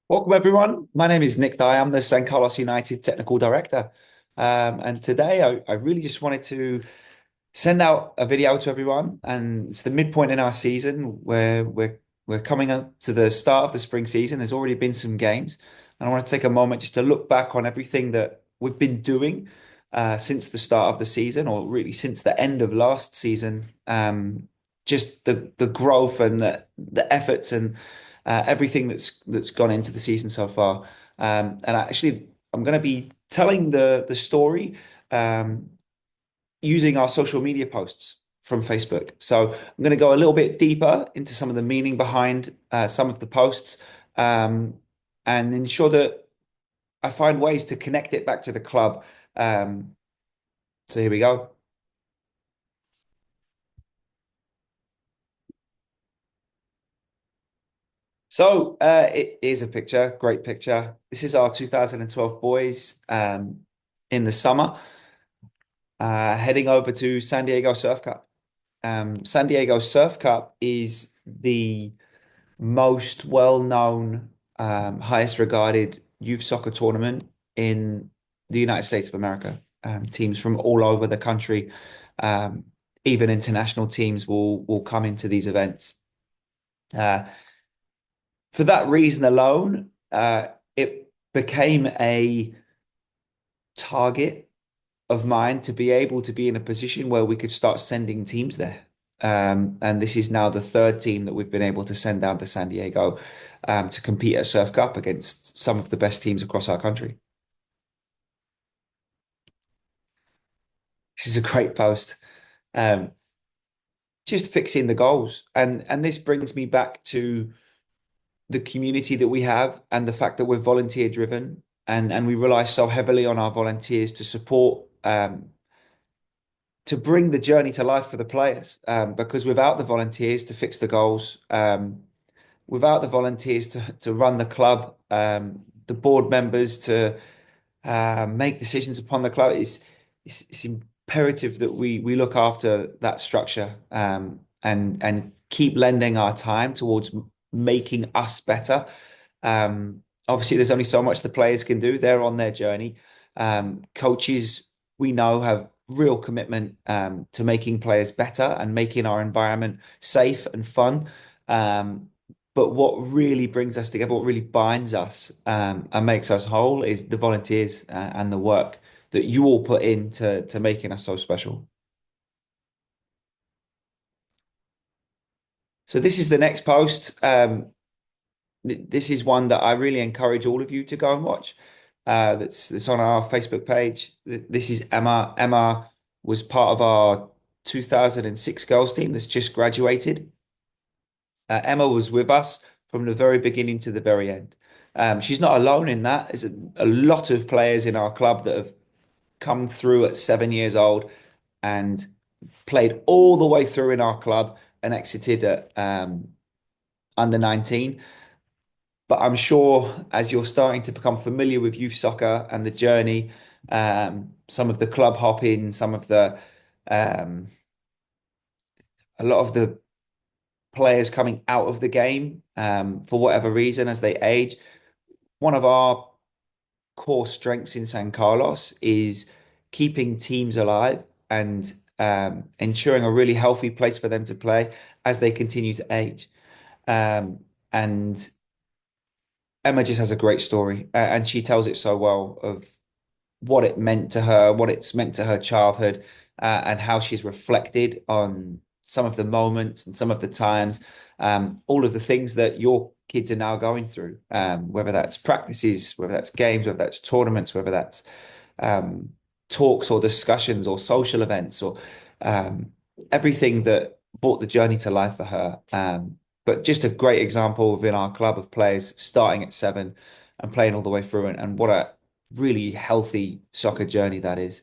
Welcome, everyone. My name is Nick Dye. I'm the San Carlos United Technical Director. And today I really just wanted to send out a video to everyone. And it's the midpoint in our season where we're coming up to the start of the spring season. There's already been some games. And I want to take a moment just to look back on everything that we've been doing since the start of the season, or really since the end of last season. Just the growth and the efforts and everything that's gone into the season so far. And actually, I'm going to be telling the story um, using our social media posts from Facebook. So I'm going to go a little bit deeper into some of the meaning behind some of the posts, um, and ensure that I find ways to connect it back to the club. Um, so here we go. So it is a picture, great picture. This is our 2012 boys in the summer, heading over to San Diego Surf Cup. San Diego Surf Cup is the most well-known, highest regarded youth soccer tournament in the United States of America. Teams from all over the country, um, even international teams will come into these events. Uh, for that reason alone, it became a target of mine to be able to be in a position where we could start sending teams there. And this is now the third team that we've been able to send down to San Diego to compete at Surf Cup against some of the best teams across our country. This is a great post. Um, just fixing the goals. And this brings me back to the community that we have and the fact that we're volunteer driven and we rely so heavily on our volunteers to support to bring the journey to life for the players. Because without the volunteers to fix the goals, without the volunteers to run the club, the board members to make decisions upon the club, it's imperative that we look after that structure and keep lending our time towards making us better. Obviously, there's only so much the players can do. They're on their journey. Coaches, we know, have real commitment to making players better and making our environment safe and fun. But what really brings us together, what really binds us and makes us whole is the volunteers and the work that you all put into to making us so special. So this is the next post. This is one that I really encourage all of you to go and watch. That's on our Facebook page. This is Emma. Emma was part of our 2006 girls team that's just graduated. Emma was with us from the very beginning to the very end. She's not alone in that. There's a lot of players in our club that have come through at 7 years old and played all the way through in our club and exited at under 19. But I'm sure as you're starting to become familiar with youth soccer and the journey, some of the club hopping, some of um, a lot of the players coming out of the game for whatever reason as they age. One of our core strengths in San Carlos is keeping teams alive and ensuring a really healthy place for them to play as they continue to age. And Emma just has a great story, and she tells it so well of what it meant to her, what it's meant to her childhood, and how she's reflected on some of the moments and some of the times, all of the things that your kids are now going through, whether that's practices, whether that's games, whether that's tournaments, whether that's um, talks or discussions or social events or um, everything that brought the journey to life for her. But just a great example within our club of players starting at 7 and playing all the way through, and what a really healthy soccer journey that is.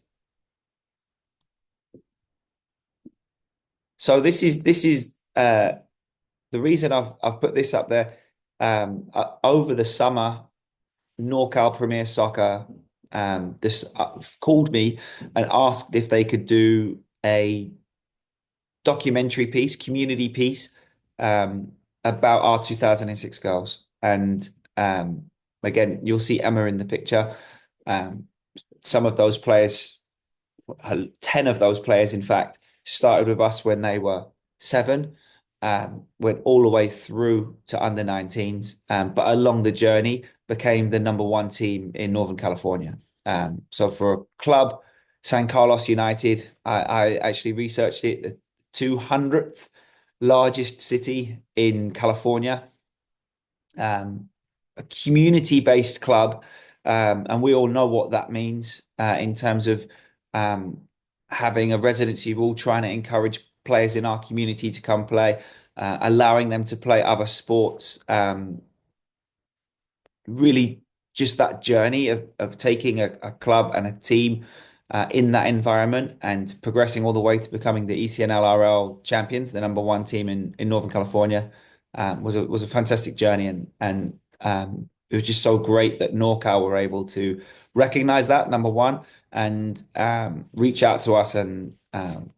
So this is the reason I've put this up there. Over the summer, NorCal Premier Soccer this called me and asked if they could do a documentary piece, community piece um, about our 2006 girls. And again, you'll see Emma in the picture. Um, some of those players, 10 of those players, in fact, started with us when they were 7, went all the way through to under 19s, but along the journey became the number one team in Northern California. So for a club, San Carlos United, I actually researched it, the 200th largest city in California, a community-based club, and we all know what that means in terms of um, having a residency rule, trying to encourage players in our community to come play, allowing them to play other sports. Really, just that journey of taking a club and a team in that environment and progressing all the way to becoming the ECNLRL champions, the number one team in Northern California, was a fantastic journey, and it was just so great that NorCal were able to recognize that, number one, and reach out to us, and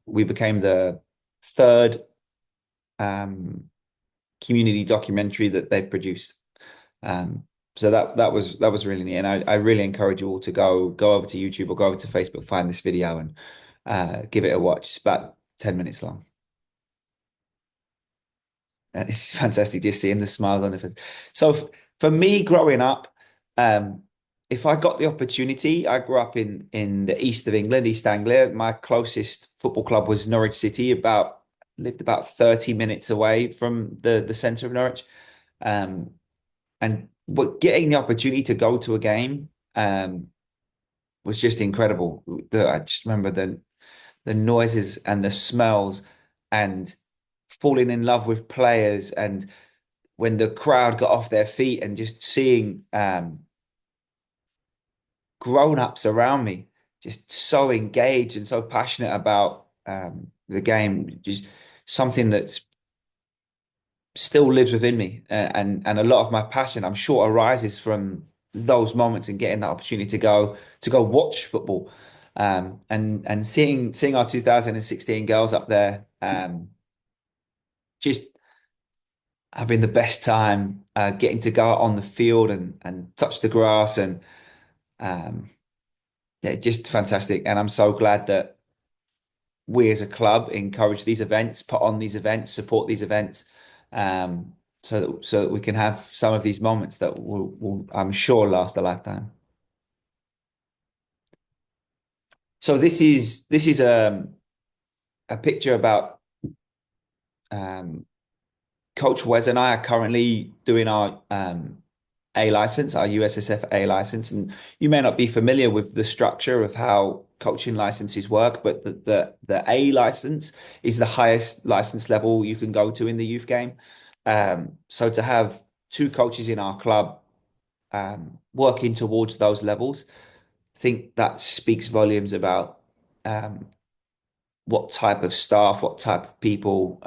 we became the third um, community documentary that they've produced. Um, so that was really neat, and I really encourage you all to go over to YouTube or go over to Facebook, find this video, and give it a watch. It's about 10 minutes long. It's fantastic just seeing the smiles on the face. So for me, growing up, um, if I got the opportunity, I grew up in the east of England, East Anglia. My closest football club was Norwich City, about lived about 30 minutes away from the centre of Norwich. Um, and but getting the opportunity to go to a game was just incredible. I just remember the noises and the smells and falling in love with players, and when the crowd got off their feet and just seeing grown-ups around me just so engaged and so passionate about the game, just something that's still lives within me, and a lot of my passion, I'm sure, arises from those moments and getting that opportunity to go watch football, and seeing our 2016 girls up there, just having the best time, getting to go out on the field and touch the grass, and um, yeah, just fantastic. And I'm so glad that we as a club encourage these events, put on these events, support these events, so that we can have some of these moments that will I'm sure last a lifetime. So this is a picture about um, Coach Wes and I are currently doing our A license, our USSF A license, and you may not be familiar with the structure of how coaching licenses work, but the A license is the highest license level you can go to in the youth game. So to have two coaches in our club working towards those levels, I think that speaks volumes about um, what type of staff, what type of people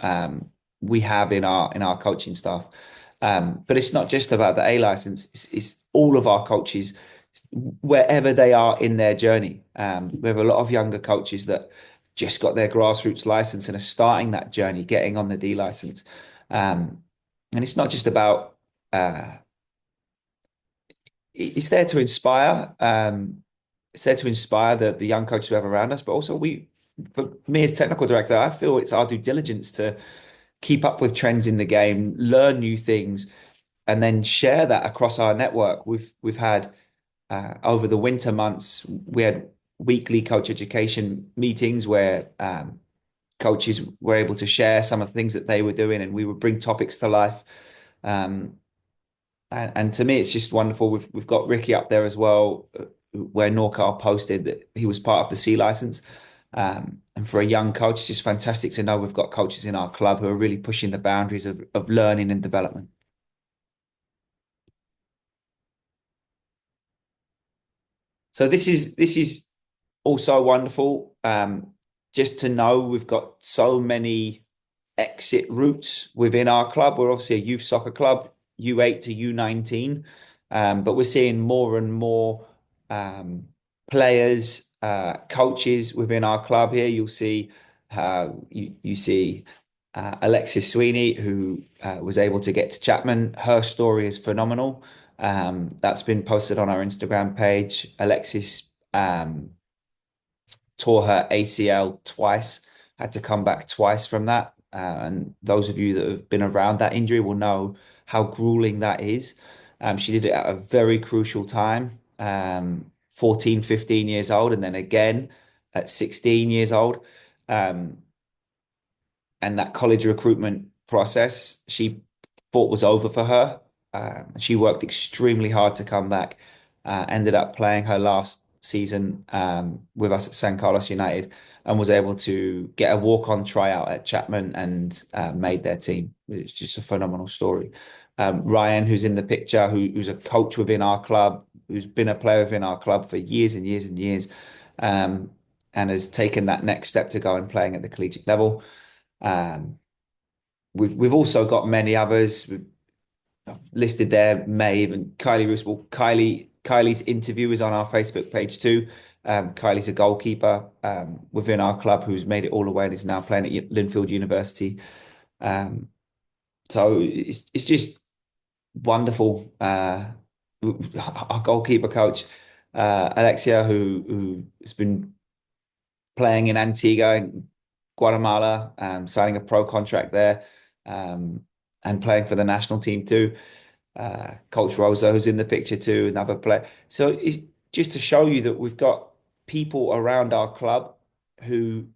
we have in our coaching staff. But it's not just about the A license; it's all of our coaches, wherever they are in their journey. We have a lot of younger coaches that just got their grassroots license and are starting that journey, getting on the D license. Um, and it's not just about it's there to inspire. It's there to inspire the young coaches we have around us, but also for me as technical director, I feel it's our due diligence to keep up with trends in the game, learn new things, and then share that across our network. We've had over the winter months, we had weekly coach education meetings where coaches were able to share some of the things that they were doing, and we would bring topics to life. Um, and to me, it's just wonderful. We've got Ricky up there as well, where Norcal posted that he was part of the C license. And for a young coach, it's just fantastic to know we've got coaches in our club who are really pushing the boundaries of learning and development. So this is also wonderful. Just to know we've got so many exit routes within our club. We're obviously a youth soccer club, U8 to U19, but we're seeing more and more players, coaches within our club here. You'll see you see Alexis Sweeney, who was able to get to Chapman. Her story is phenomenal. That's been posted on our Instagram page. Alexis tore her ACL twice, had to come back twice from that. And those of you that have been around that injury will know how grueling that is. She did it at a very crucial time, 14, 15 years old, and then again at 16 years old. Um, and that college recruitment process, she thought was over for her. She worked extremely hard to come back. Ended up playing her last season with us at San Carlos United, and was able to get a walk-on tryout at Chapman and made their team. It's just a phenomenal story. Ryan, who's in the picture, who's a coach within our club, who's been a player within our club for years and years and years, um, and has taken that next step to go and playing at the collegiate level. Um, we've also got many others. We've listed there, Maeve and Kylie Roos. Well, Kylie's interview is on our Facebook page too. Kylie's a goalkeeper within our club who's made it all the way and is now playing at Linfield University. Um, so it's just wonderful. Our goalkeeper coach, Alexia, who has been playing in Antigua and Guatemala, signing a pro contract there, um, and playing for the national team too. Coach Rosa, who's in the picture too, another player. So it's just to show you that we've got people around our club who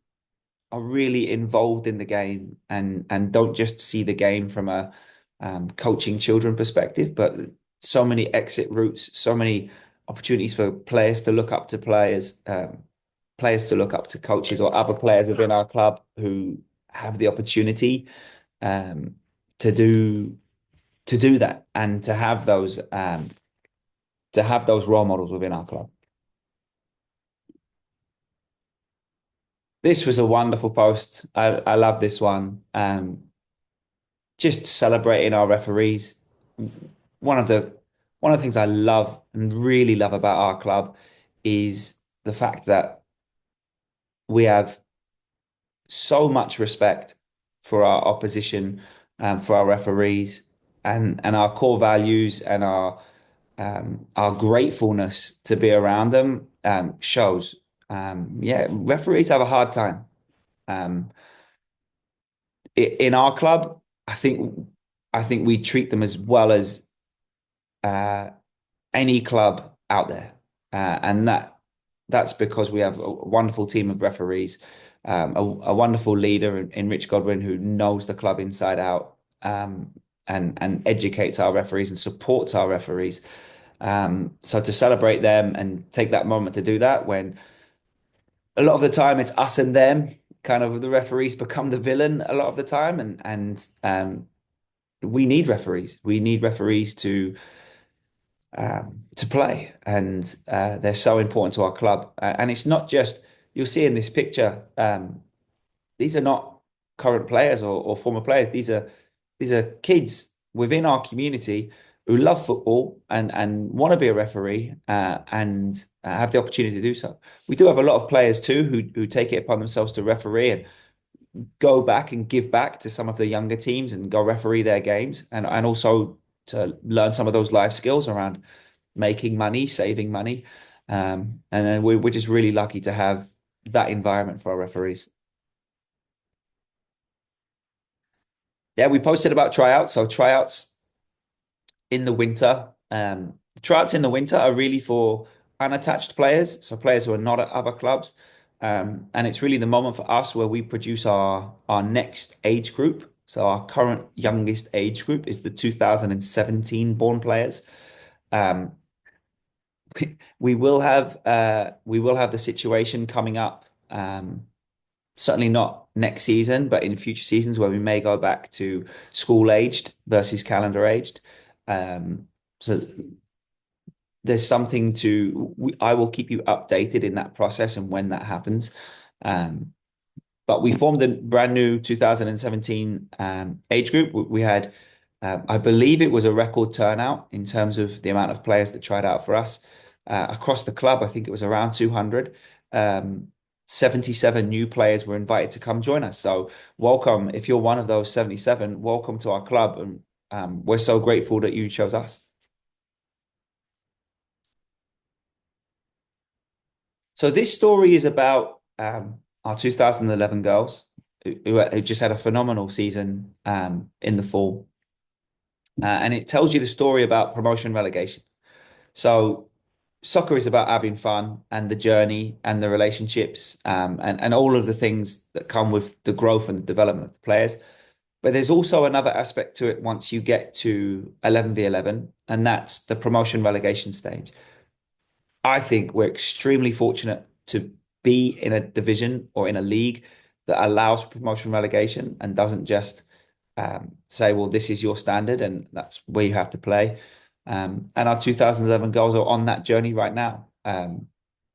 are really involved in the game and don't just see the game from a coaching children perspective, but so many exit routes, so many opportunities for players to look up to players, players to look up to coaches or other players within our club who have the opportunity um, to do that and to have those role models within our club. This was a wonderful post. I love this one. Just celebrating our referees. One of the one of the things I love and really love about our club is the fact that we have so much respect for our opposition, for our referees, and our core values and our gratefulness to be around them shows. Yeah, referees have a hard time. Um, in our club, I think I think we treat them as well as uh, any club out there, and that's because we have a wonderful team of referees, a wonderful leader in Rich Godwin who knows the club inside out, and educates our referees and supports our referees. So to celebrate them and take that moment to do that when a lot of the time it's us and them, kind of the referees become the villain a lot of the time, and we need referees. We need referees to play, and they're so important to our club. And it's not just you'll see in this picture. These are not current players or former players. These are kids within our community who love football and want to be a referee and have the opportunity to do so. We do have a lot of players too who take it upon themselves to referee and go back and give back to some of the younger teams and go referee their games and also to learn some of those life skills around making money, saving money. And then we're just really lucky to have that environment for our referees. Yeah, we posted about tryouts. So tryouts in the winter. Tryouts in the winter are really for unattached players, so players who are not at other clubs. And it's really the moment for us where we produce our next age group. So our current youngest age group is the 2017 born players. Um, we will have the situation coming up. Certainly not next season, but in future seasons where we may go back to school aged versus calendar aged. So there's something I will keep you updated in that process and when that happens. Um, but we formed a brand new 2017 age group. We had, I believe it was a record turnout in terms of the amount of players that tried out for us. Across the club, I think it was around 200. 77 new players were invited to come join us. So welcome. If you're one of those 77, welcome to our club. And we're so grateful that you chose us. So this story is about our 2011 girls who just had a phenomenal season in the fall, and it tells you the story about promotion relegation. So soccer is about having fun and the journey and the relationships and all of the things that come with the growth and the development of the players. But there's also another aspect to it once you get to 11v11, and that's the promotion relegation stage. I think we're extremely fortunate to be in a division or in a league that allows for promotion relegation and doesn't just say, well, this is your standard and that's where you have to play. And our 2011 girls are on that journey right now,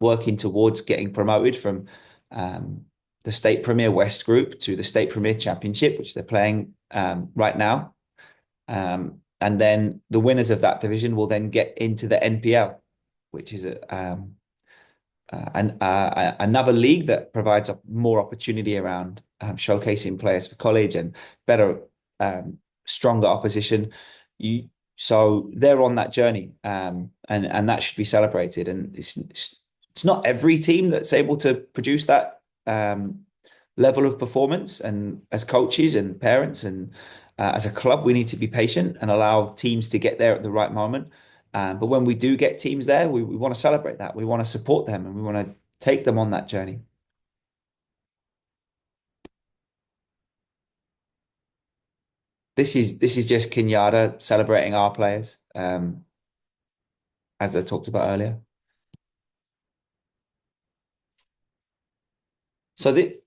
working towards getting promoted from um, the State Premier West Group to the State Premier Championship, which they're playing right now. And then the winners of that division will then get into the NPL, which is another league that provides more opportunity around showcasing players for college and better, stronger opposition. You, so they're on that journey, and that should be celebrated. And it's not every team that's able to produce that level of performance. And as coaches and parents and as a club, we need to be patient and allow teams to get there at the right moment. But when we do get teams there, we want to celebrate that. We want to support them and we want to take them on that journey. This is just Kenyatta celebrating our players, as I talked about earlier. So this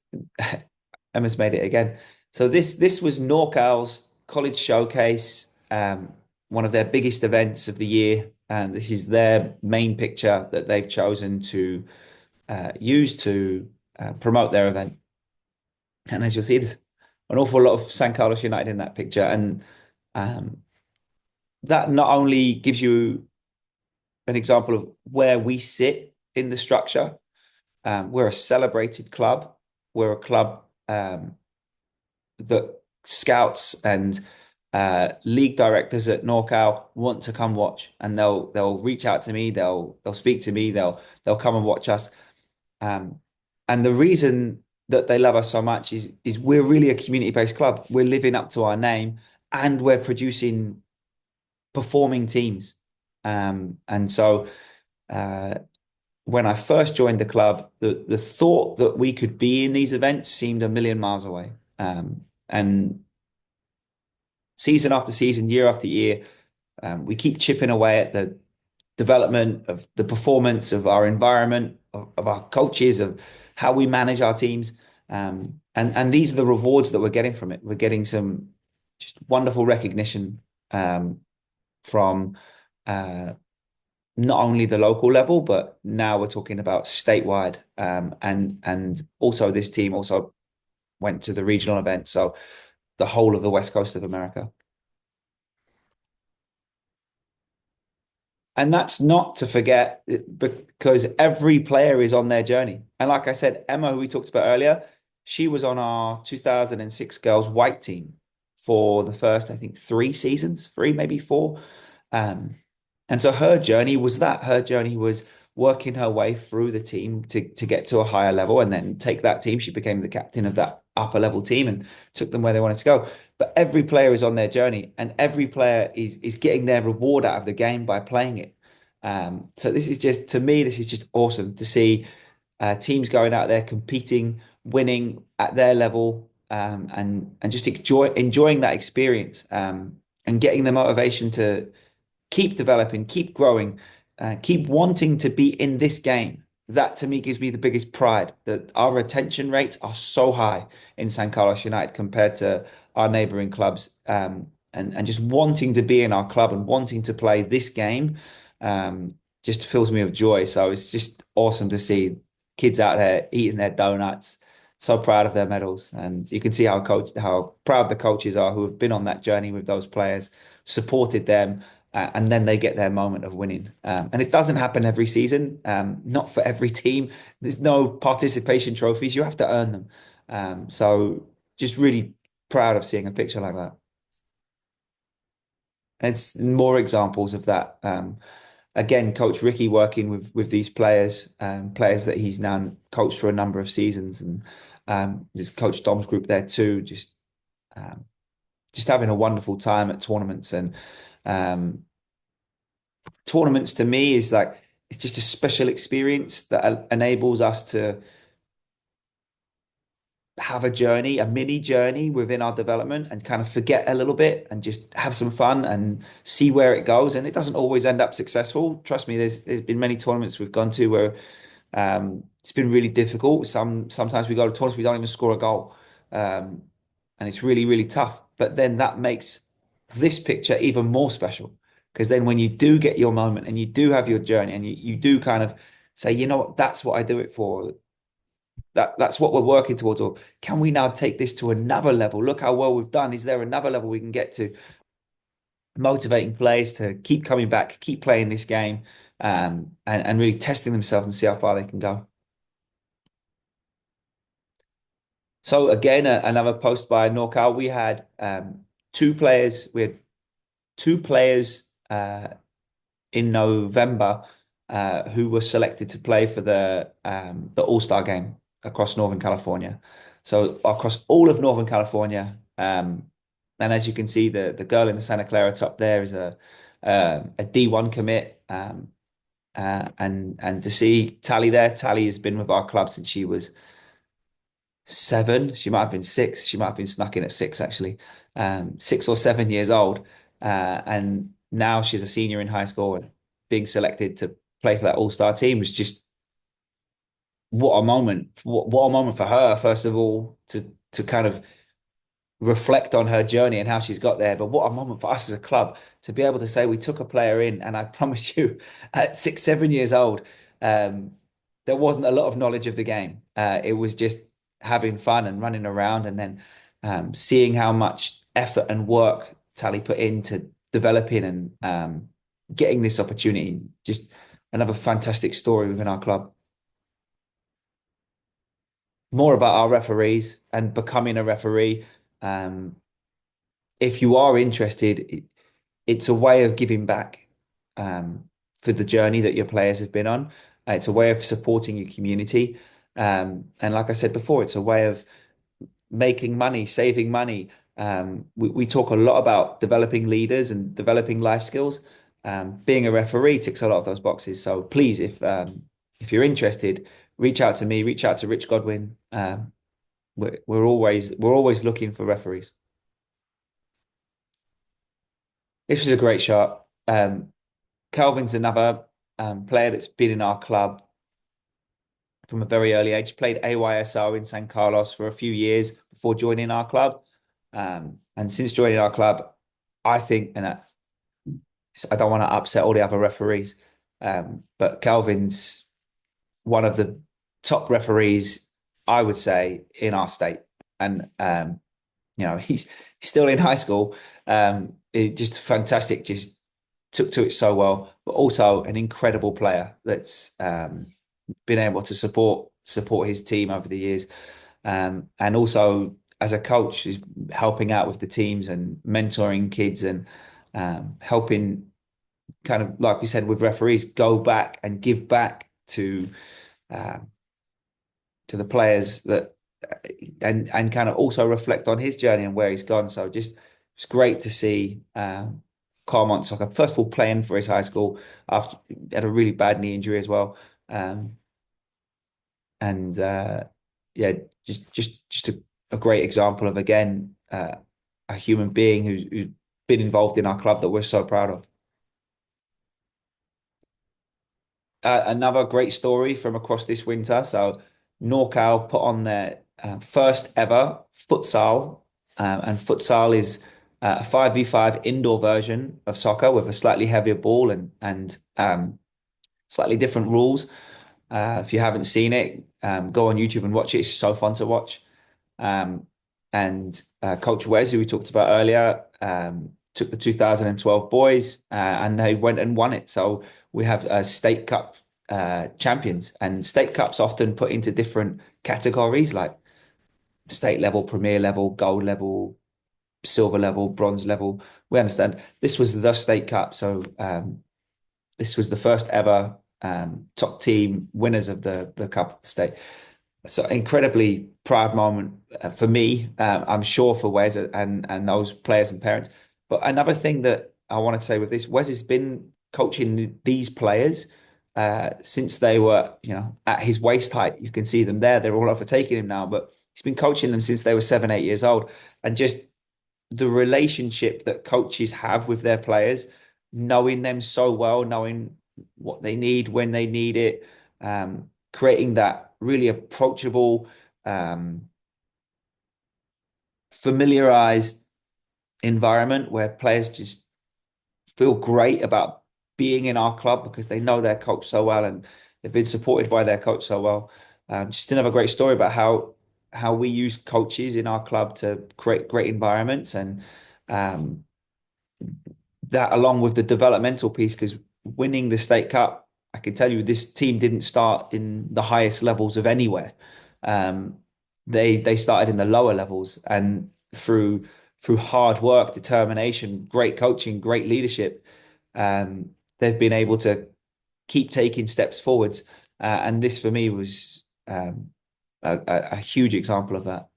Emma's made it again. So this was NorCal's college showcase, one of their biggest events of the year, and this is their main picture that they've chosen to use to promote their event. And as you'll see, there's an awful lot of San Carlos United in that picture, and um, that not only gives you an example of where we sit in the structure. We're a celebrated club. We're a club that scouts and league directors at NorCal want to come watch, and they'll reach out to me. They'll speak to me. They'll come and watch us. Um, and the reason that they love us so much is we're really a community-based club. We're living up to our name, and we're producing performing teams. And so uh, when I first joined the club, the thought that we could be in these events seemed a million miles away. And season after season, year after year, we keep chipping away at the development of the performance of our environment, of our coaches, of how we manage our teams. And these are the rewards that we're getting from it. We're getting some just wonderful recognition from not only the local level, but now we're talking about statewide. And also this team also went to the regional event, so the whole of the west coast of America. And that's not to forget because every player is on their journey. And like I said, Emma, who we talked about earlier, she was on our 2006 girls white team for the first, I think, 3 seasons, three, maybe four. Um, and so her journey was that. Her journey was working her way through the team to get to a higher level and then take that team. She became the captain of that upper level team and took them where they wanted to go. But every player is on their journey and every player is getting their reward out of the game by playing it. So this is just, to me, this is just awesome to see teams going out there competing, winning at their level, and just enjoying that experience, and getting the motivation to keep developing, keep growing, keep wanting to be in this game. That to me gives me the biggest pride that our retention rates are so high in San Carlos United compared to our neighboring clubs. And just wanting to be in our club and wanting to play this game just fills me with joy. So it's just awesome to see kids out there eating their donuts, so proud of their medals. And you can see how proud the coaches are who have been on that journey with those players, supported them, and then they get their moment of winning. And it doesn't happen every season, not for every team. There's no participation trophies. You have to earn them. So just really proud of seeing a picture like that. And it's more examples of that. again, Coach Ricky working with these players, players that he's now coached for a number of seasons, and there's Coach Dom's group there too. Um, just having a wonderful time at tournaments, and um, tournaments to me is like it's just a special experience that enables us to have a journey, a mini journey within our development and kind of forget a little bit and just have some fun and see where it goes. And it doesn't always end up successful. Trust me, there's been many tournaments we've gone to where it's been really difficult. Sometimes we go to tournaments we don't even score a goal. Um, and it's really, really tough. But then that makes this picture even more special. Because then when you do get your moment and you do have your journey and you do kind of say, you know what, that's what I do it for, that's what we're working towards, or can we now take this to another level? Look how well we've done. Is there another level we can get to? Motivating players to keep coming back, keep playing this game, and really testing themselves and see how far they can go. So again, another post by NorCal. We had two players. We had two players in November who were selected to play for the All-Star game across Northern California. So across all of Northern California, and as you can see, the girl in the Santa Clara top there is a D1 commit, and to see Tally there, Tally has been with our club since she was 7. She might have been 6. She might have been snuck in at 6 actually, 6 or 7 years old, and now she's a senior in high school and being selected to play for that all-star team was just what a moment. What a moment for her, first of all, to kind of reflect on her journey and how she's got there. But what a moment for us as a club to be able to say we took a player in, and I promise you, at 6, 7 years old, um, there wasn't a lot of knowledge of the game. It was just having fun and running around, and then seeing how much effort and work Tally put into developing and getting this opportunity. Just another fantastic story within our club. More about our referees and becoming a referee. Um, if you are interested, it's a way of giving back for the journey that your players have been on. It's a way of supporting your community. And like I said before, it's a way of making money, saving money. We talk a lot about developing leaders and developing life skills. Being a referee ticks a lot of those boxes. So please, if you're interested, reach out to me, reach out to Rich Godwin. We're always looking for referees. This was a great shot. Calvin's another player that's been in our club from a very early age. Played AYSO in San Carlos for a few years before joining our club. And since joining our club, I think, and I don't want to upset all the other referees, but Calvin's one of the top referees, I would say, in our state. And he's still in high school. Just fantastic, just took to it so well, but also an incredible player that's been able to support his team over the years, and also as a coach, is helping out with the teams and mentoring kids and helping kind of like we said with referees go back and give back um, to the players that and kind of also reflect on his journey and where he's gone. So just it's great to see Carl Montsoccer first of all playing for his high school after he had a really bad knee injury as well. Um, and yeah, just a great example of again a human being who's been involved in our club that we're so proud of. Another great story from across this winter. So NorCal put on their first ever futsal, and futsal is a 5v5 indoor version of soccer with a slightly heavier ball and slightly different rules. If you haven't seen it, go on YouTube and watch it. It's so fun to watch. Um, and Coach Wes, who we talked about earlier, took the 2012 boys and they went and won it. So we have state cup champions, and state cups often put into different categories like state level, premier level, gold level, silver level, bronze level. We understand this was the state cup, so this was the first ever top team winners of the Cup of the State. So incredibly proud moment for me. I'm sure for Wes and those players and parents. But another thing that I wanted to say with this, Wes has been coaching these players since they were, at his waist height. You can see them there. They're all overtaking him now, but he's been coaching them since they were 7, 8 years old. And just the relationship that coaches have with their players, knowing them so well, knowing what they need when they need it, creating that really approachable, um, familiarized environment where players just feel great about being in our club because they know their coach so well and they've been supported by their coach so well. Just another great story about how we use coaches in our club to create great environments and um, that along with the developmental piece, because winning the State Cup, I can tell you this team didn't start in the highest levels of anywhere. Um, they started in the lower levels, and through hard work, determination, great coaching, great leadership, they've been able to keep taking steps forwards. And this for me was a huge example of that.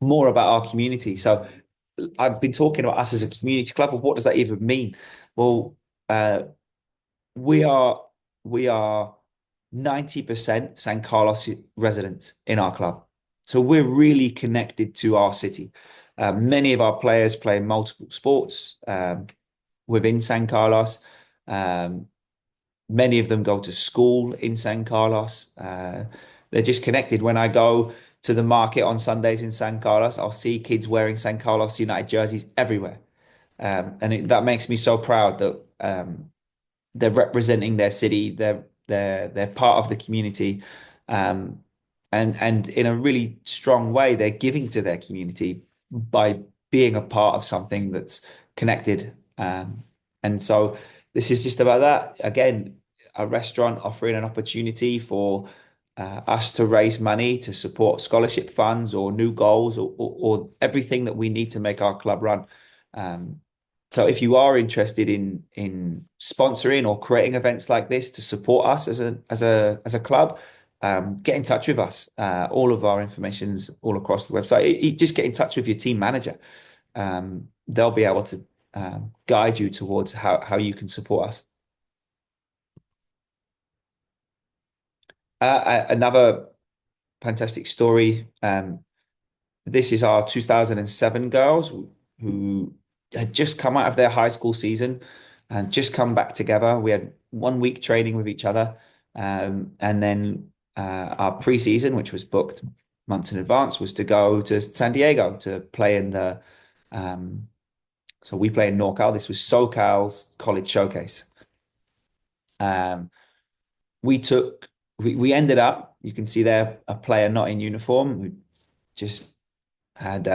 More about our community. So I've been talking about us as a community club, but what does that even mean? Well, uh, we are we are 90% San Carlos residents in our club. So we're really connected to our city. Many of our players play multiple sports within San Carlos. Um, Many of them go to school in San Carlos. They're just connected. When I go to the market on Sundays in San Carlos, I'll see kids wearing San Carlos United jerseys everywhere. That makes me so proud that they're representing their city. They're part of the community, um, and in a really strong way, they're giving to their community by being a part of something that's connected. And so this is just about that. Again, a restaurant offering an opportunity for us to raise money to support scholarship funds or new goals or everything that we need to make our club run. Um, so if you are interested in sponsoring or creating events like this to support us as a club, get in touch with us. All of our information's all across the website. Just get in touch with your team manager. They'll be able to guide you towards how you can support us. Another fantastic story. This is our 2007 girls who had just come out of their high school season and just come back together. We had 1 week training with each other. And then our pre-season, which was booked months in advance, was to go to San Diego to play in um, so we play in NorCal. This was SoCal's college showcase. Um, we took, we ended up, you can see there, a player not in uniform who just had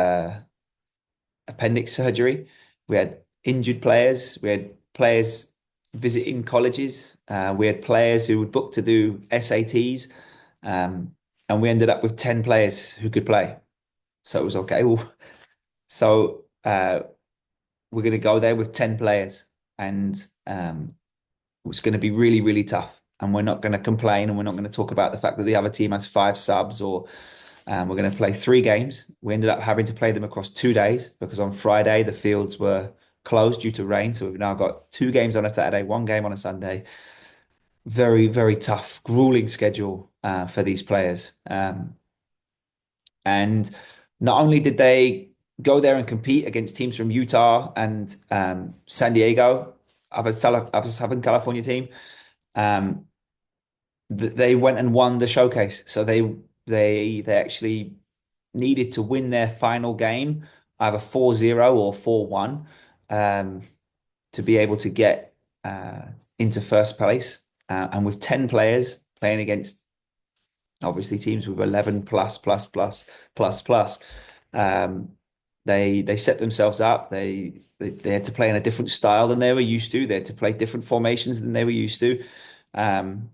appendix surgery. We had injured players. We had players visiting colleges. We had players who were booked to do SATs. And we ended up with 10 players who could play. So it was okay. Well, so we're going to go there with 10 players. And it's going to be really, really tough. And we're not going to complain and we're not going to talk about the fact that the other team has 5 subs or we're going to play 3 games. We ended up having to play them across 2 days because on Friday the fields were closed due to rain. So we've now got 2 games on a Saturday, 1 game on a Sunday. Very, very tough, grueling schedule for these players. And not only did they go there and compete against teams from Utah and San Diego, other Southern California team, um, they went and won the showcase. So they actually needed to win their final game, either 4-0 or 4-1, um, to be able to get into first place. And with 10 players playing against obviously teams with 11 plus, plus, plus, plus, plus, um, they set themselves up. They had to play in a different style than they were used to. They had to play different formations than they were used to. Um,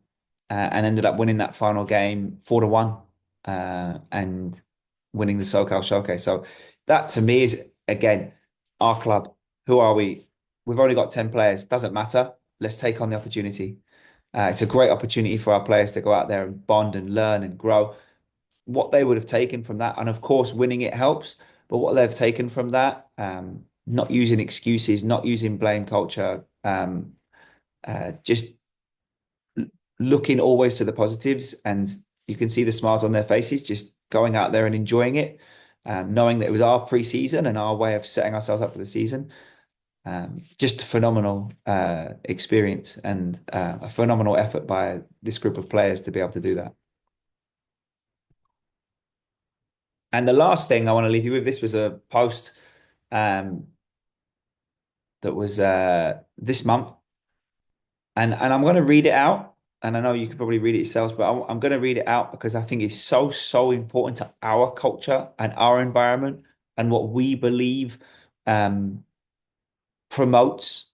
and ended up winning that final game 4-1 and winning the SoCal Showcase. So that to me is again our club. Who are we? We've only got 10 players. Doesn't matter. Let's take on the opportunity. It's a great opportunity for our players to go out there and bond and learn and grow. What they would have taken from that, and of course, winning it helps, but what they've taken from that, not using excuses, not using blame culture, just looking always to the positives, and you can see the smiles on their faces, just going out there and enjoying it, knowing that it was our pre-season and our way of setting ourselves up for the season. Just a phenomenal experience and a phenomenal effort by this group of players to be able to do that. And the last thing I want to leave you with, this was a post um, that was this month, and I'm going to read it out. And I know you could probably read it yourselves, but I'm going to read it out because I think it's so important to our culture and our environment and what we believe um, promotes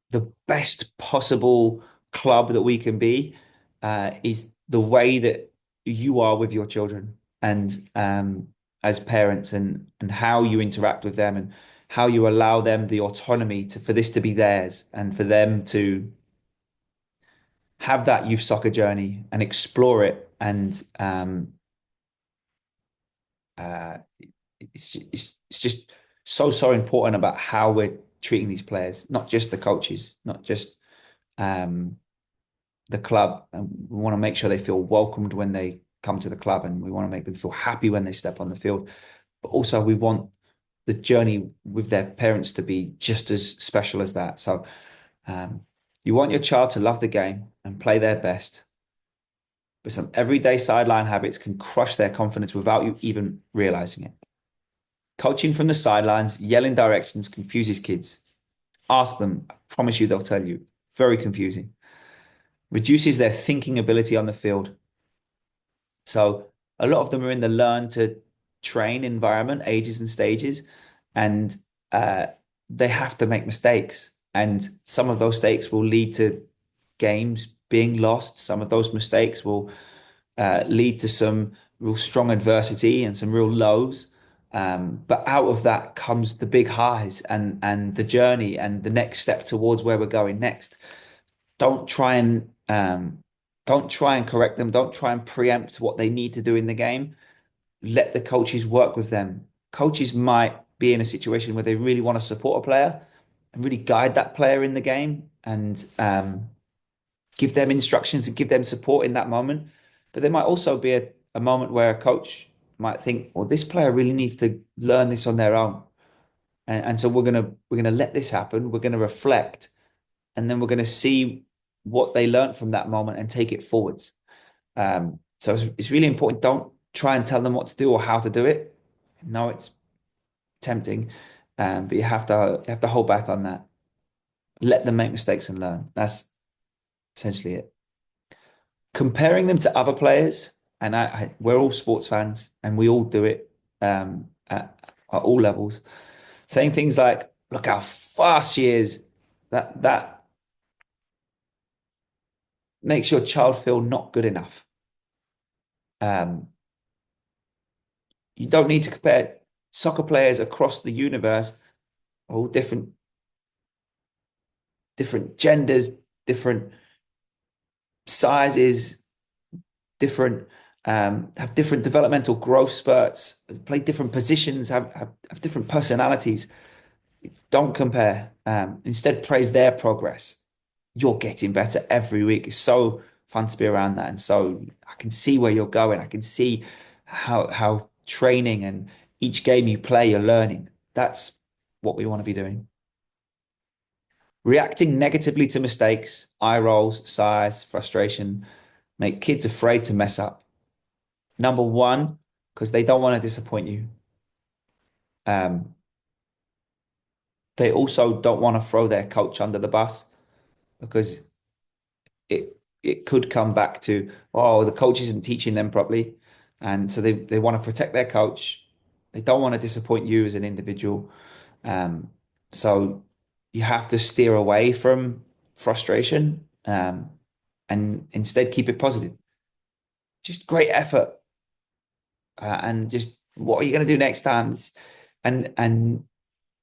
the best possible club that we can be is the way that you are with your children and as parents and how you interact with them and how you allow them the autonomy to for this to be theirs and for them to have that youth soccer journey and explore it and uh, it's just so important about how we're treating these players, not just the coaches, not just um, the club, and we want to make sure they feel welcomed when they come to the club, and we want to make them feel happy when they step on the field. But also, we want the journey with their parents to be just as special as that. So, um, you want your child to love the game and play their best, but some everyday sideline habits can crush their confidence without you even realizing it. Coaching from the sidelines, yelling directions confuses kids. Ask them, I promise you they'll tell you. Very confusing. Reduces their thinking ability on the field. So a lot of them are in the learn to train environment, ages and stages, and uh, they have to make mistakes. And some of those mistakes will lead to games being lost. Some of those mistakes will lead to some real strong adversity and some real lows. But out of that comes the big highs and the journey and the next step towards where we're going next. Don't try and don't try and correct them. Don't try and preempt what they need to do in the game. Let the coaches work with them. Coaches might be in a situation where they really want to support a player and really guide that player in the game and give them instructions and give them support in that moment. But there might also be a moment where a coach might think, well, this player really needs to learn this on their own. And so we're gonna let this happen. We're gonna reflect, and then we're gonna see what they learned from that moment and take it forwards. So it's really important. Don't try and tell them what to do or how to do it. No, it's tempting, but you have to hold back on that. Let them make mistakes and learn. That's essentially it. Comparing them to other players, and we're all sports fans and we all do it at all levels. Saying things like, "Look how fast she is," that makes your child feel not good enough. Um, you don't need to compare soccer players across the universe, all different genders, different sizes, different have different developmental growth spurts, play different positions, have different personalities. Don't compare. Instead, praise their progress. You're getting better every week. It's so fun to be around that. And so I can see where you're going. I can see how training and each game you play, you're learning. That's what we want to be doing. Reacting negatively to mistakes, eye rolls, sighs, frustration, make kids afraid to mess up. Number one, because they don't want to disappoint you. Um, they also don't want to throw their coach under the bus because it could come back to, oh, the coach isn't teaching them properly. And so they want to protect their coach. They don't want to disappoint you as an individual. Um, so you have to steer away from frustration and instead keep it positive. Just great effort. And just what are you going to do next time? And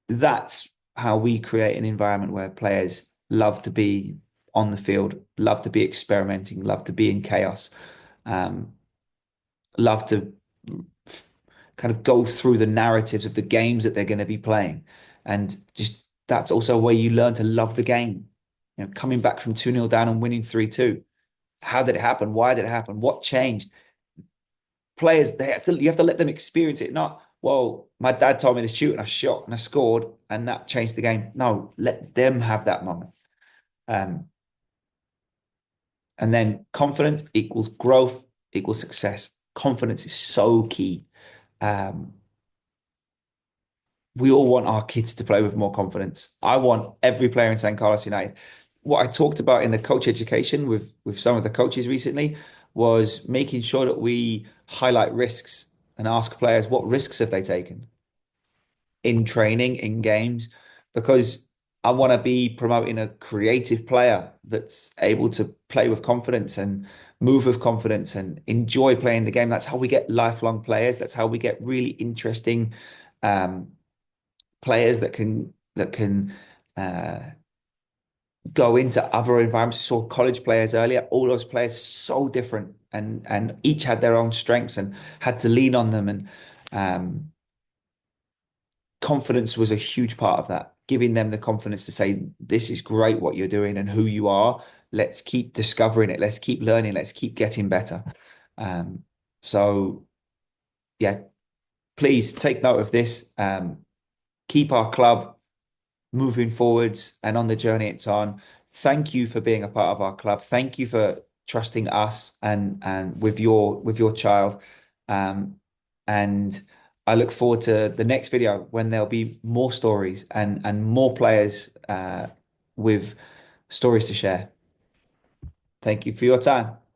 that's how we create an environment where players love to be on the field, love to be experimenting, love to be in chaos, um, love to kind of go through the narratives of the games that they're going to be playing. And just that's also where you learn to love the game. Coming back from 2-0 down and winning 3-2. How did it happen? Why did it happen? What changed? Players, you have to let them experience it. Not, well, my dad told me to shoot and I shot and I scored and that changed the game. No, let them have that moment. Um, and then confidence equals growth equals success. Confidence is so key. Um, we all want our kids to play with more confidence. I want every player in San Carlos United. What I talked about in the coach education with some of the coaches recently was making sure that we highlight risks and ask players what risks have they taken in training, in games, because I want to be promoting a creative player that's able to play with confidence and move with confidence and enjoy playing the game. That's how we get lifelong players. That's how we get really interesting um, players that can uh, go into other environments. We saw college players earlier. All those players so different, and each had their own strengths and had to lean on them. And confidence was a huge part of that, giving them the confidence to say, "This is great what you're doing and who you are. Let's keep discovering it. Let's keep learning. Let's keep getting better." Um, so yeah, please take note of this. Keep our club moving forwards and on the journey it's on. Thank you for being a part of our club. Thank you for trusting us and with your child. Um, and I look forward to the next video when there'll be more stories and more players with stories to share. Thank you for your time.